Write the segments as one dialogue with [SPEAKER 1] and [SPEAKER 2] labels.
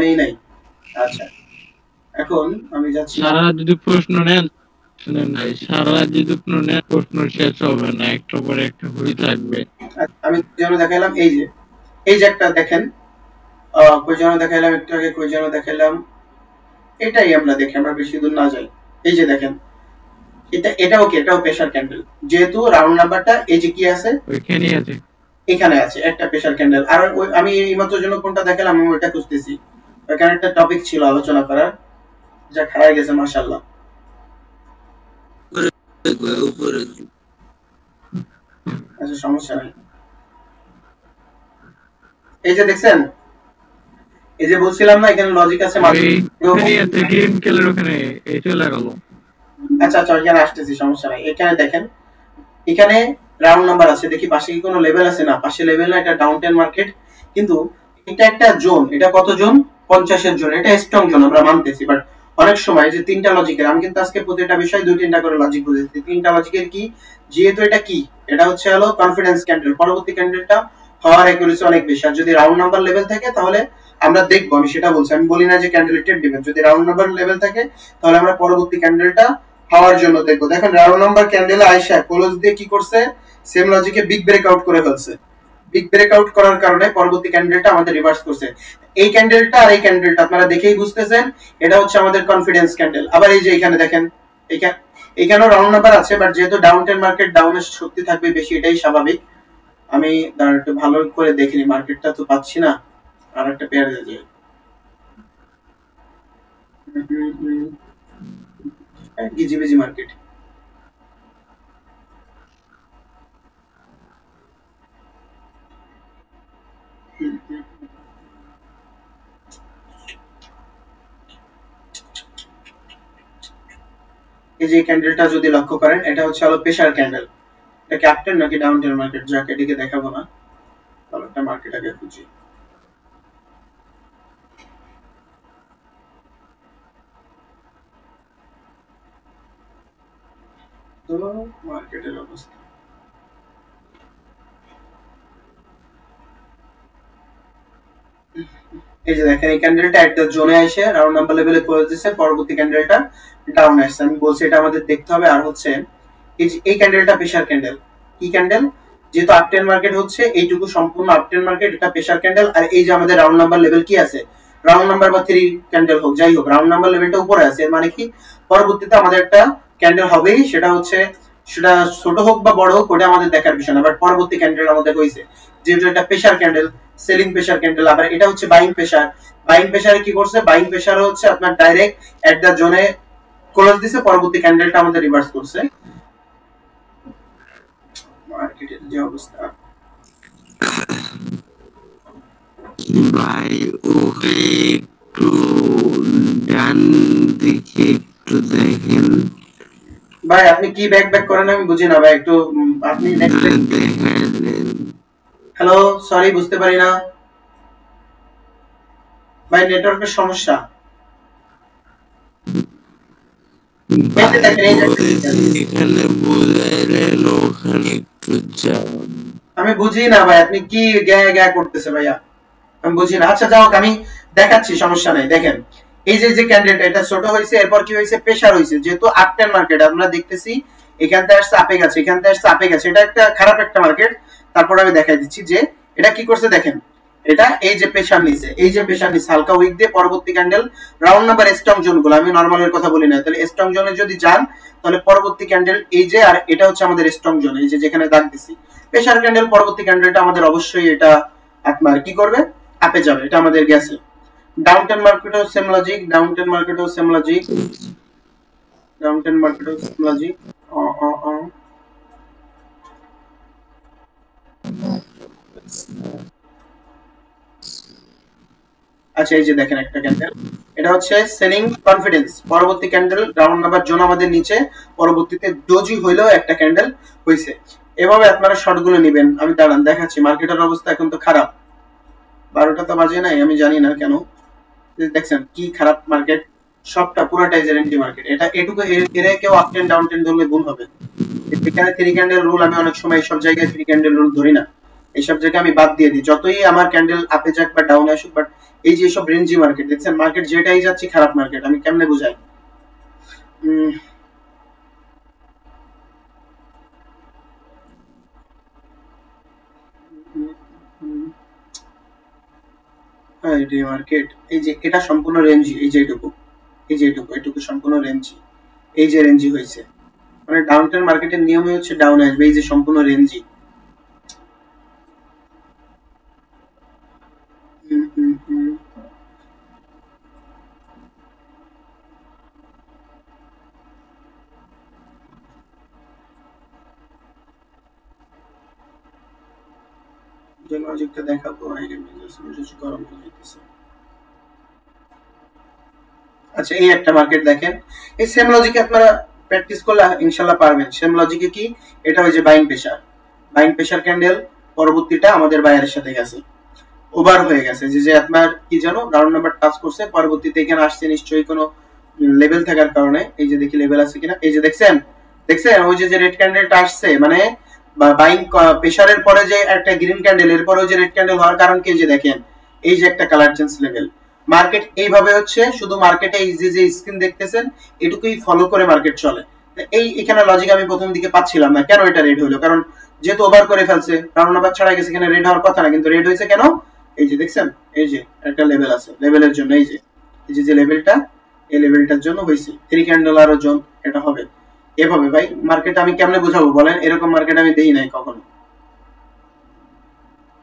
[SPEAKER 1] হবেই নাই। আচ্ছা এখন আমি যাচ্ছি
[SPEAKER 2] সারা যদি প্রশ্ন নেন, শুনেন ভাই, সারা যদি প্রশ্ন শেষ হবে না, একটা পরে একটা হয়ে থাকবে।
[SPEAKER 1] আমি যেন দেখাইলাম এই যে একটা দেখেন, কই যেন দেখাইলাম একটু আগে, কই যেন দেখাইলাম, এটাই আমরা দেখি, আমরা বেশি দূর না যাই। এই যে দেখেন এটা ওকে, এটাও প্রেসার ক্যান্ডেল, যেহেতু রাউন্ড নাম্বারটা এই যে কি আছে
[SPEAKER 2] ওইখানেই আছে,
[SPEAKER 1] এখানে আছে একটা প্রেসার ক্যান্ডেল। আর আমি এইমাত্র জন্য কোনটা দেখালাম আমি ওইটা খুঁজতেছি, ওখানে একটা টপিক ছিল আলোচনা করার, যা খারাপ গেছে মাশাআল্লাহ। আচ্ছা সমস্যা নাই। এই যে দেখছেন, এই যে বলছিলাম না এখানে লজিক আছে। আচ্ছা আচ্ছা এখানে আসতেছি, সমস্যা নাই। এখানে দেখেন, এখানে রাউন্ড নাম্বার আছে, দেখি পাশে কি কোনো লেভেল আছে না, পাশে লেভেল না, এটা ডাউন টেন মার্কেট। কিন্তু এটা একটা জোন, এটা কত জোন, 50-এর জোন, এটা স্ট্রং জোন আমরা মানতেছি। বাট অনেক সময় যে তিনটা লজিকের, আমি কিন্তু আজকে প্রতিটা বিষয় দুই তিনটা করে লজিক বুঝেছি। তিনটা লজিকের কি, যেহেতু এটা কি, এটা হচ্ছে হলো কনফিডেন্স ক্যান্ডেল, পরবর্তী ক্যান্ডেলটা হওয়ার অ্যাকুরেসি অনেক বেশি। আর যদি রাউন্ড নাম্বার লেভেল থাকে তাহলে আমরা দেখবো, আমি সেটা বলছি, আমি বলি না যে ক্যান্ডেল টেট দিবেন। যদি রাউন্ড নাম্বার লেভেল থাকে তাহলে আমরা পরবর্তী ক্যান্ডেলটা হওয়ার জন্য দেখবো। দেখেন রাউন্ড নাম্বার ক্যান্ডেলে আয়শা ক্লোজ দিয়ে কি করছে, সেম লজিকে বিগ ব্রেকআউট করে ফেলছে। বিগ ব্রেকআউট করার কারণে পরবর্তী ক্যান্ডেলটা আমাদের রিভার্স করছে। এই ক্যান্ডেলটা আর এই ক্যান্ডেলটা আপনারা দেখেই বুঝতেছেন এটা হচ্ছে আমাদের কনফিডেন্স ক্যান্ডেল। আবার এই যে এখানে দেখেন, এখানেও রাউন্ড নাম্বার আছে, বাট যেহেতু ডাউন টেন মার্কেট, ডাউনের শক্তি থাকবে বেশি, এটাই স্বাভাবিক। আমি একটু ভালো করে দেখিনি, মার্কেটটা তো পাচ্ছি না, আর একটা পেয়ার দিয়ে যাই। গিজিবিজি মার্কেট, এই যে ক্যান্ডেলটা যদি লক্ষ্য করেন, এটা হচ্ছে হলো প্রেসার ক্যান্ডেল। এটা ক্যাপ্টেন নাকি ডাউন টেন মার্কেট, যাকে এদিকে দেখাবো না, তাহলে একটা মার্কেট আগে খুঁজি। তো মার্কেটের অবস্থা, এই যে দেখেন এই ক্যান্ডেলটা একটা জোনে এসে রাউন্ড নাম্বার লেভেলে করে দিয়েছে, পরবর্তী ক্যান্ডেলটা ডাউন আসছে। আমি বলছি এটা আমাদের দেখতে হবে। আর হচ্ছে এই ক্যান্ডেলটা প্রেসার ক্যান্ডেল, কি ক্যান্ডেল, যেহেতু আপটেন মার্কেট হচ্ছে এইটুকু সম্পূর্ণ আপটেন মার্কেট, এটা প্রেসার ক্যান্ডেল। আর এই যে আমাদের রাউন্ড নাম্বার লেভেল কি আছে, রাউন্ড নাম্বার বা 3 ক্যান্ডেল হোক, যাই হোক রাউন্ড নাম্বার লেভেলটা উপরে আছে, এর মানে কি পরবর্তীতে আমাদের একটা ক্যান্ডেল হবেই, সেটা হচ্ছে, সেটা ছোট হোক বা বড় হোক ওটা আমাদের দেখার বিষয় না। বাট পরবর্তী ক্যান্ডেল আমাদের হয়েছে, যেহেতু এটা pressure candle, selling pressure candle. আবার এটা হচ্ছে বাইং প্রেসার, বাইং প্রেসারে কি করছে, বাইং প্রেসার হচ্ছে আপনার ডাইরেক্ট এট দা জোনে ক্লোজ দিছে, পরবর্তী ক্যান্ডেলটা আমাদের রিভার্স করছে। মার্কেটের যে অবস্থা
[SPEAKER 3] ভাই, ওকে একটু ডান দিকে একটু দেখেন
[SPEAKER 1] ভাই। আপনি কি ব্যাক ব্যাক করেন আমি বুঝি না ভাই, একটু আপনি নেক্সট
[SPEAKER 3] দেখেন।
[SPEAKER 1] হ্যালো, সরি বুঝতে পারি না ভাই, নেটওয়ার্কের সমস্যা। আমি বুঝি না ভাই, আপনি কি গ্যা গ্যা করতেছে ভাইয়া, আমি বুঝি না। আচ্ছা যাও, আমি দেখাচ্ছি, সমস্যা নাই। দেখেন এই যে যে ক্যান্ডেলটা, এটা ছোট হয়েছে, এরপর কি হয়েছে, প্রেসার হয়েছে। যেহেতু আপটেন মার্কেট আমরা দেখতেছি, এখান থেকে আসছে আপে গেছে, এখান থেকে আসছে আপে গেছে, এটা একটা খারাপ একটা মার্কেট। তারপর আমি দেখাই দিচ্ছি যে এটা কি করছে। দেখেন এটা এই যে প্রেসার নিছে, এই যে প্রেসার নিছে হালকা উইক দিয়ে, পরবর্তী candle round number strong zone গুলো, আমি নরমালের কথা বলি না, তাহলে স্ট্রং জোনে যদি যান তাহলে পরবর্তী ক্যান্ডেল এই যে, আর এটা হচ্ছে আমাদের স্ট্রং জোন, এই যে যেখানে দাগ দিছি প্রেসার ক্যান্ডেল, পরবর্তী ক্যান্ডেলটা আমাদের অবশ্যই এটা আপনার কি করবে, আপে যাবে, এটা আমাদের গেছে। ডাউন টেন মার্কেটও সেম লজিক, ডাউন টেন মার্কেটও সেম লজিক, ডাউন টেন মার্কেটও সেম লজিক। আচ্ছা এই যে দেখেন একটা ক্যান্ডেল, এটা হচ্ছে সেলিং কনফিডেন্স, পরবর্তী ক্যান্ডেল রাউন্ড নাম্বার জোন আমাদের নিচে, পরবর্তীতে ডোজি হইলেও একটা ক্যান্ডেল হইছে। এভাবে আপনারা শর্টগুলো নেবেন। আমি দাঁড়ান দেখাচ্ছি, মার্কেটের অবস্থা এখন তো খারাপ, 12টা তো বাজে নাই, আমি জানি না কেন। দেখছেন কি খারাপ মার্কেট, সবটা পুরোটাই জেরেন্টি মার্কেট। এটা এটুকু এর কেউ আপ টেন ডাউন টেন ধরলে ভুল হবে। এখানে 3 ক্যান্ডেল রুল, আমি অনেক সময় এইসব জায়গায় 3 ক্যান্ডেল রুল ধরি না, এইসব জায়গায় আমি বাদ দিয়ে দিই। যতই আমার ক্যান্ডেল আপে যাক বা ডাউনে আসুক, বাট এই যে সব রেঞ্জি মার্কেট দেখছেন, মার্কেট যেটাই যাচ্ছে খারাপ মার্কেট। আমি কেমনে বুঝাই? হ্যাঁ এটি মার্কেট, এই যে এটা সম্পূর্ণ রেঞ্জি, এই যে এটুকু, এই যে এটুকু সম্পূর্ণ রেঞ্জি, এই যে রেঞ্জি হয়েছে, মানে ডাউন টাউন মার্কেটের নিয়মই হচ্ছে ডাউনে আসবে, এই যে সম্পূর্ণ রেঞ্জি। যে লজিকটা দেখাবো গরম হয়ে যেতেছে। আচ্ছা এই একটা মার্কেট দেখেন, এই সেম লজিকে আপনারা প্র্যাকটিস করলে ইনশাআল্লাহ পারবেন। সেম লজিকে কি, এটা হচ্ছে বাইং প্রেসার ক্যান্ডেল, পরবর্তীটা আমাদের বায়ারের সাথে গেছে, ওভার হয়ে গেছে, যে আপনার কি জানো রাউন্ড নাম্বার টাচ করছে, পরবর্তীতে এখানে আসছে নিশ্চয়ই কোনো লেভেল থাকার কারণে। এই যে দেখি লেভেল আছে কিনা, এই যে দেখছেন ওই যে রেড ক্যান্ডেলটা আসছে, মানে বাইং প্রেসারের পরে যে একটা গ্রিন ক্যান্ডেল, এরপরে ওই যে রেড ক্যান্ডেল হওয়ার কারণ কি, যে দেখেন এই যে একটা কালার চেঞ্জ লেভেল। মার্কেট এইভাবে হচ্ছে, শুধু মার্কেটে এই যে স্ক্রিন দেখতেছেন এটুকুই ফলো করে মার্কেট চলে। এই এখানে লজিক আমি প্রথম দিকে পাচ্ছিলাম না, কেন এটা রেড হলো, কারণ যেহেতু ওভার করে ফেলছে, রাউন্ড নাম্বার ছাড়া গেছে, এখানে রেড হওয়ার কথা না, কিন্তু রেড হয়েছে কেন, এই যে দেখছেন এই যে একটা লেভেল আছে, লেভেলের জন্য, এই যে লেভেলটা, এই লেভেলটার জন্য হয়েছে 3 ক্যান্ডেল আরো জোন, এটা হবে এভাবে। ভাই মার্কেট আমি কেমনে বোঝাবো বলেন, এরকম মার্কেট আমি দেই নাই কখনো,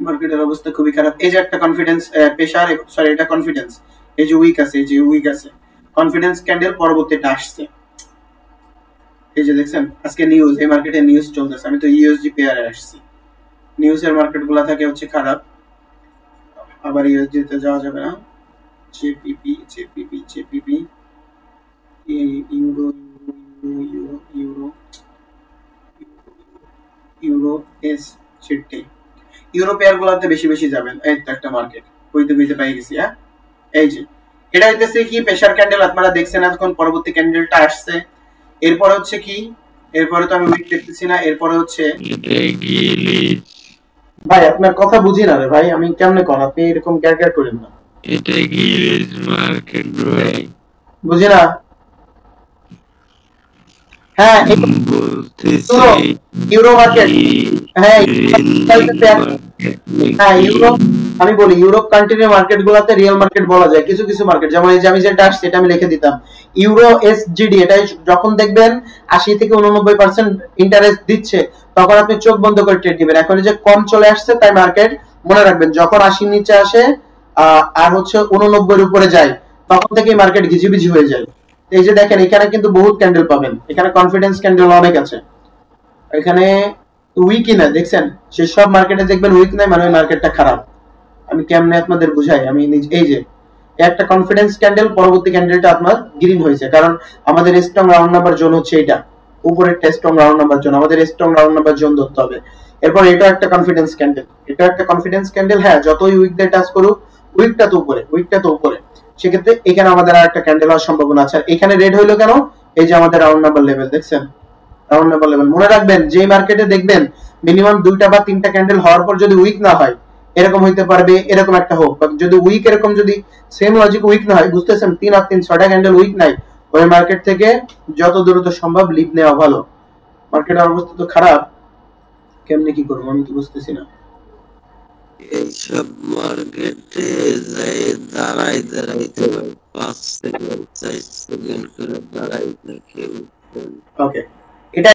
[SPEAKER 1] মার্কেটের অবস্থা খুবই খারাপ। এই যে একটা কনফিডেন্স প্রেসার, সরি এটা কনফিডেন্স, এই যে উইক আছে, এই যে উইক আছে, কনফিডেন্স ক্যান্ডেল পরবর্তীটা আসছে, এই যে দেখছেন আজকে নিউজ, এই মার্কেটে নিউজ চলতেছে, আমি তো ইউএসডি পেয়ারে আসছি, নিউজের মার্কেট গুলা থাকে হচ্ছে খারাপ, আবার ইউএসডি তে যাওয়া যাবে না। JPP euro euro euro euro S GT, euro pair গুলাতে বেশি বেশি যাবেন। এই তো একটা মার্কেট কইতে পাই গেছি। হ্যাঁ এই যে এটা হইতেছে কি প্রেসার ক্যান্ডেল, আপনারা দেখছেন এখন পরবর্তী ক্যান্ডেলটা আসছে, এরপর হচ্ছে কি, এরপরে তো আমি উইক দেখতেছি না, এরপরে হচ্ছে ভাই আপনার কথা বুঝি না রে ভাই, আমি কেমনে কোন, আপনি এরকম ক্যালকুলেট করেন না,
[SPEAKER 2] এটা গিলিজ মার্কেট ভাই,
[SPEAKER 1] বুঝি না। হ্যাঁ ইউরো মার্কেট, হ্যাঁ হ্যাঁ ইউরোপ, আমি বলি ইউরোপ কান্ট্রির মার্কেট গুলাতে রিয়েল মার্কেট বলা যায়, কিছু কিছু মার্কেট, যেমন এই যে আমি যেটা আসছে এটা আমি লিখে দিতাম ইউরো এসজিডি, এটাই যখন দেখবেন 80 থেকে 89% ইন্টারেস্ট দিচ্ছে, তখন আপনি চোখ বন্ধ করে ট্রেড দিবেন। এখন যে কম চলে আসছে তাই মার্কেট, মনে রাখবেন যখন 80 নিচে আসে আর হচ্ছে 89 এর উপরে যায়, তখন থেকেই মার্কেট ঘিজিবিজি হয়ে যায়। এই যে দেখেন এখানে কিন্তু বহুত ক্যান্ডেল পাবেন, এখানে কনফিডেন্স ক্যান্ডেল অনেক আছে, এখানে উইকই না, দেখছেন সেসব মার্কেটে দেখবেন উইক নাই, মানে ওই মার্কেটটা খারাপ। আমি কেমনে আপনাদের বুঝাই, আমি এই যে একটা কনফিডেন্স ক্যান্ডেল, পরবর্তী ক্যান্ডেলটা আপনার গ্রিন হয়েছে, কারণ আমাদের স্ট্রং রাউন্ড নাম্বার জোন হচ্ছে এটা, উপরের স্ট্রং রাউন্ড নাম্বার জোন, আমাদের স্ট্রং রাউন্ড নাম্বার জোন ধরতে হবে। এরপর এটা একটা কনফিডেন্স ক্যান্ডেল, এটা একটা কনফিডেন্স ক্যান্ডেল, হ্যাঁ যতই উইক দিয়ে টাচ করুক, উইকটা তো উপরে, সেক্ষেত্রে এখানে আমাদের আর একটা ক্যান্ডেল হওয়ার সম্ভাবনা আছে। আর এখানে রেড হইলো কেন, এই যে আমাদের রাউন্ড নাম্বার লেভেল দেখছেন, রাউন্ড নাম্বার লেভেল, মনে রাখবেন যে মার্কেটে দেখবেন মিনিমাম 2টা বা 3টা ক্যান্ডেল হওয়ার পর যদি উইক না হয়, এরকম হইতে পারবে, এরকম একটা হোক, যদি উইক এরকম যদি সেম লজিক উইক না হয়, বুঝতেছেন 3 আর 3 6টা ক্যান্ডেল উইক নাই, ওই মার্কেট থেকে যত দ্রুত সম্ভব লিভ নেওয়া ভালো। মার্কেটের অবস্থা তো খারাপ, কেমনে কি করব আমি তো বুঝতেছি না।
[SPEAKER 3] এইসব মার্কেটে যাই দাঁড়াইতে 5 সেকেন্ড 4 সেকেন্ড করে দাঁড়াইতে কেউ
[SPEAKER 1] ওকে